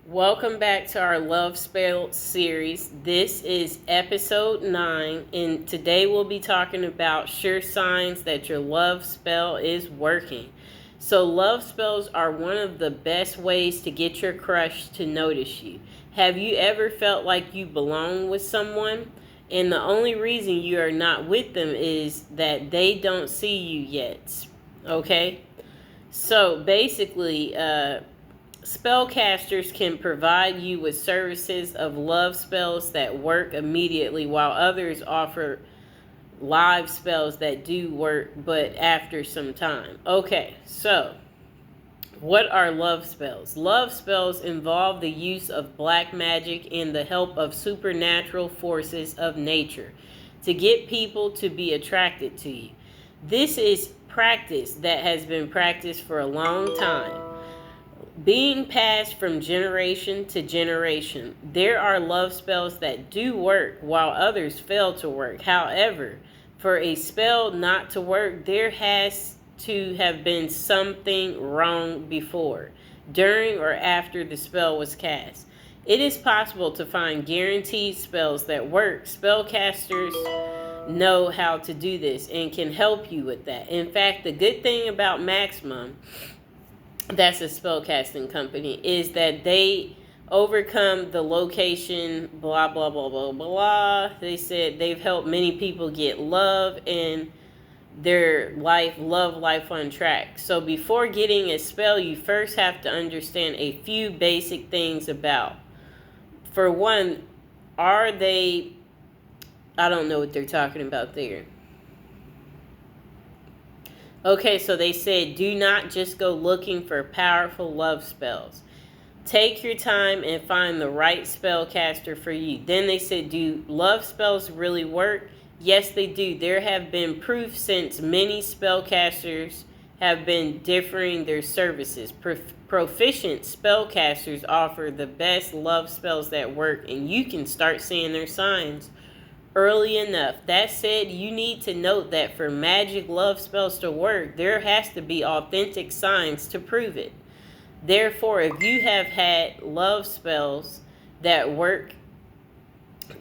Welcome back to our Love Spell series. This is episode 9, and today we'll be talking about sure signs that your love spell is working. So, love spells are one of the best ways to get your crush to notice you. Have you ever felt like you belong with someone, and the only reason you are not with them is that they don't see you yet? Okay? So, basically, spellcasters can provide you with services of love spells that work immediately, while others offer live spells that do work but after some time. Okay, so what are love spells? Love spells involve the use of black magic and the help of supernatural forces of nature to get people to be attracted to you. This is practice that has been practiced for a long time, being passed from generation to generation. There are love spells that do work while others fail to work. However, for a spell not to work, there has to have been something wrong before, during, or after the spell was cast. It is possible to find guaranteed spells that work. Spellcasters know how to do this and can help you with that. In fact, the good thing about Maximum, that's a spellcasting company, is that they overcome the location, blah, blah, blah, blah, blah. They said they've helped many people get love and their love life on track. So before getting a spell, you first have to understand a few basic things about. For one, are they, I don't know what they're talking about there. Okay, so they said, do not just go looking for powerful love spells. Take your time and find the right spellcaster for you. Then they said, do love spells really work? Yes, they do. There have been proof since many spellcasters have been differing their services. Proficient spellcasters offer the best love spells that work, and you can start seeing their signs early enough. That said, you need to note that for magic love spells to work, there has to be authentic signs to prove it. Therefore, if you have had love spells that work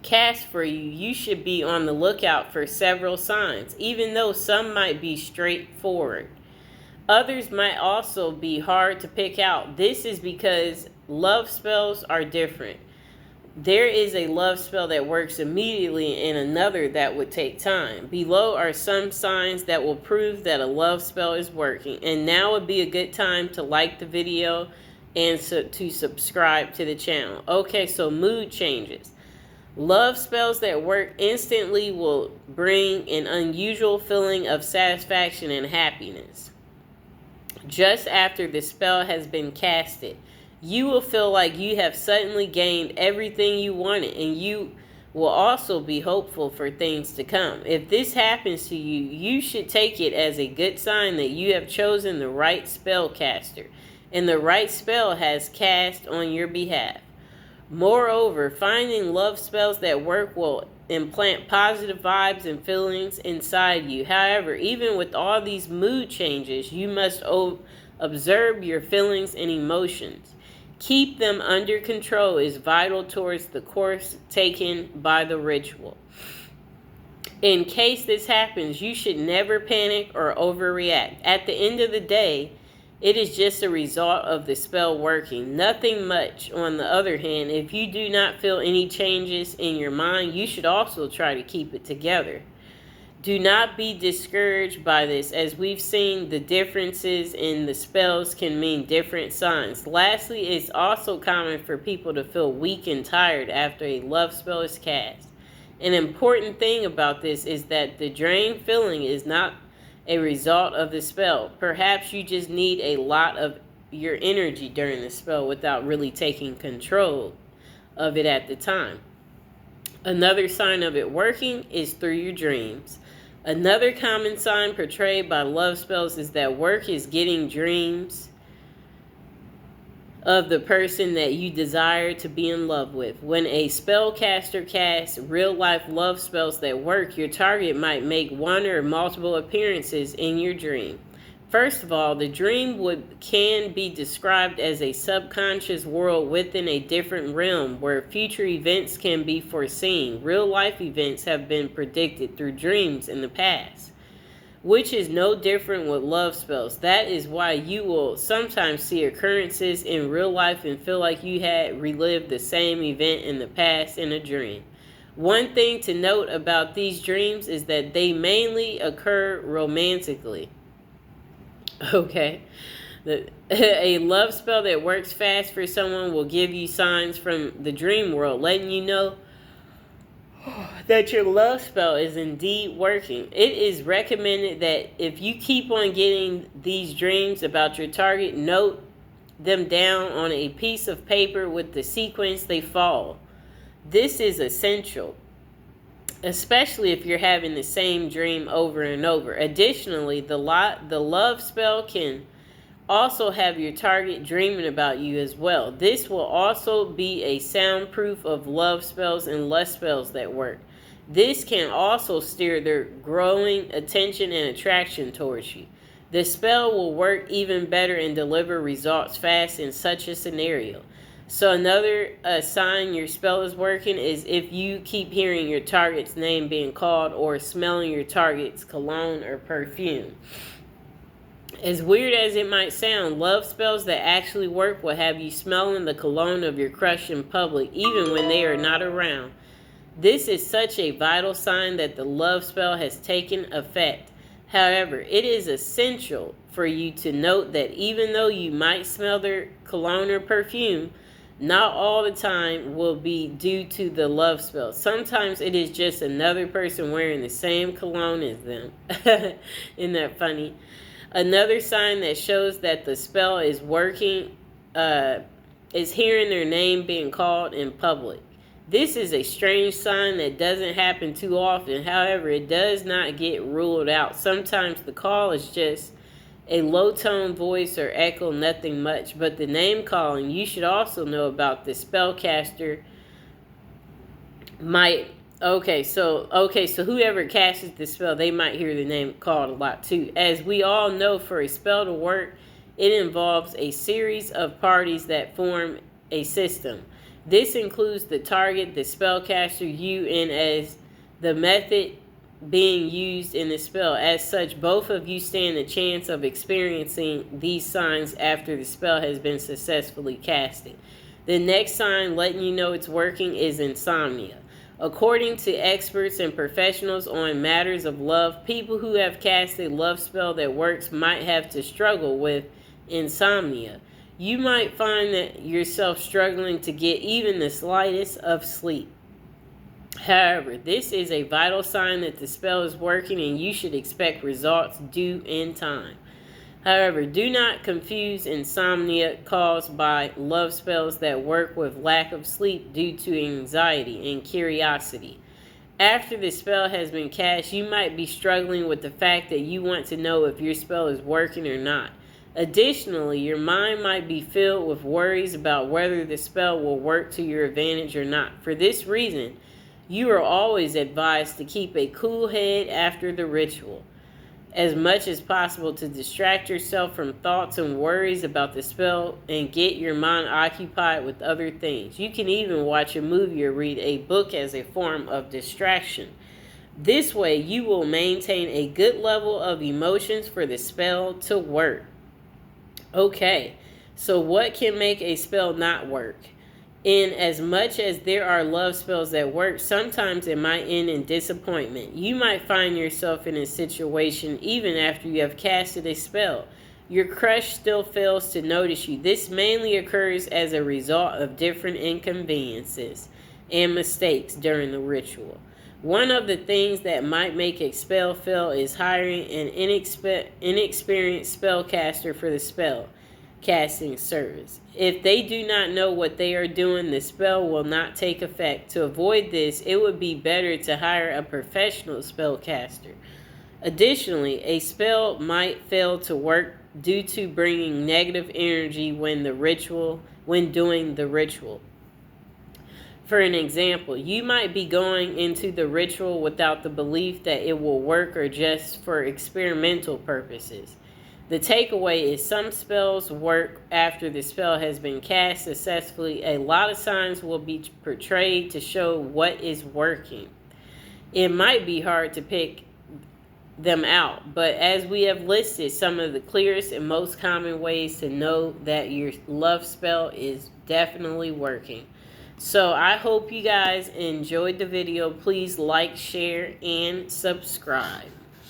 cast for you, you should be on the lookout for several signs, even though some might be straightforward. Others might also be hard to pick out. This is because love spells are different. There is a love spell that works immediately and another that would take time. Below are some signs that will prove that a love spell is working. And now would be a good time to like the video and to subscribe to the channel. Okay, so mood changes. Love spells that work instantly will bring an unusual feeling of satisfaction and happiness. Just after the spell has been casted, you will feel like you have suddenly gained everything you wanted, and you will also be hopeful for things to come. If this happens to you, you should take it as a good sign that you have chosen the right spellcaster, and the right spell has cast on your behalf. Moreover, finding love spells that work will implant positive vibes and feelings inside you. However, even with all these mood changes, you must observe your feelings and emotions. Keep them under control is vital towards the course taken by the ritual. In case this happens, you should never panic or overreact. At the end of the day, it is just a result of the spell working. Nothing much. On the other hand, if you do not feel any changes in your mind, you should also try to keep it together. Do not be discouraged by this, as we've seen the differences in the spells can mean different signs. Lastly, it's also common for people to feel weak and tired after a love spell is cast. An important thing about this is that the drained feeling is not a result of the spell. Perhaps you just need a lot of your energy during the spell without really taking control of it at the time. Another sign of it working is through your dreams. Another common sign portrayed by love spells is that work is getting dreams of the person that you desire to be in love with. When a spellcaster casts real-life love spells that work, your target might make one or multiple appearances in your dream. First of all, the dream can be described as a subconscious world within a different realm where future events can be foreseen. Real life events have been predicted through dreams in the past, which is no different with love spells. That is why you will sometimes see occurrences in real life and feel like you had relived the same event in the past in a dream. One thing to note about these dreams is that they mainly occur romantically. Okay. A love spell that works fast for someone will give you signs from the dream world, letting you know that your love spell is indeed working. It is recommended that if you keep on getting these dreams about your target, note them down on a piece of paper with the sequence they follow. This is essential, especially if you're having the same dream over and over. Additionally, the love spell can also have your target dreaming about you as well. This will also be a soundproof of love spells and lust spells that work. This can also steer their growing attention and attraction towards you. The spell will work even better and deliver results fast in such a scenario. So another sign your spell is working is if you keep hearing your target's name being called or smelling your target's cologne or perfume. As weird as it might sound, love spells that actually work will have you smelling the cologne of your crush in public, even when they are not around. This is such a vital sign that the love spell has taken effect. However, it is essential for you to note that even though you might smell their cologne or perfume, not all the time will be due to the love spell. Sometimes it is just another person wearing the same cologne as them. Isn't that funny? Another sign that shows that the spell is working is hearing their name being called in public. This is a strange sign that doesn't happen too often. However, it does not get ruled out. Sometimes the call is just a low-tone voice or echo, nothing much. But the name calling, you should also know about the spellcaster might... So whoever casts the spell, they might hear the name called a lot too. As we all know, for a spell to work, it involves a series of parties that form a system. This includes the target, the spellcaster, you, and as the method being used in the spell. As such, both of you stand a chance of experiencing these signs after the spell has been successfully casted. The next sign letting you know it's working is insomnia. According to experts and professionals on matters of love, people who have cast a love spell that works might have to struggle with insomnia. You might find that yourself struggling to get even the slightest of sleep. However, this is a vital sign that the spell is working and you should expect results due in time. However, do not confuse insomnia caused by love spells that work with lack of sleep due to anxiety and curiosity. After the spell has been cast, you might be struggling with the fact that you want to know if your spell is working or not. Additionally, your mind might be filled with worries about whether the spell will work to your advantage or not. For this reason, you are always advised to keep a cool head after the ritual, as much as possible to distract yourself from thoughts and worries about the spell and get your mind occupied with other things. You can even watch a movie or read a book as a form of distraction. This way, you will maintain a good level of emotions for the spell to work. Okay, so what can make a spell not work? In as much as there are love spells that work, sometimes it might end in disappointment. You might find yourself in a situation even after you have casted a spell. Your crush still fails to notice you. This mainly occurs as a result of different inconveniences and mistakes during the ritual. One of the things that might make a spell fail is hiring an inexperienced spellcaster for the spell casting service. If they do not know what they are doing, the spell will not take effect. To avoid this, it would be better to hire a professional spellcaster. Additionally, a spell might fail to work due to bringing negative energy when doing the ritual. For an example, you might be going into the ritual without the belief that it will work or just for experimental purposes. The takeaway is some spells work after the spell has been cast successfully. A lot of signs will be portrayed to show what is working. It might be hard to pick them out, but as we have listed some of the clearest and most common ways to know that your love spell is definitely working. So I hope you guys enjoyed the video. Please like, share, and subscribe.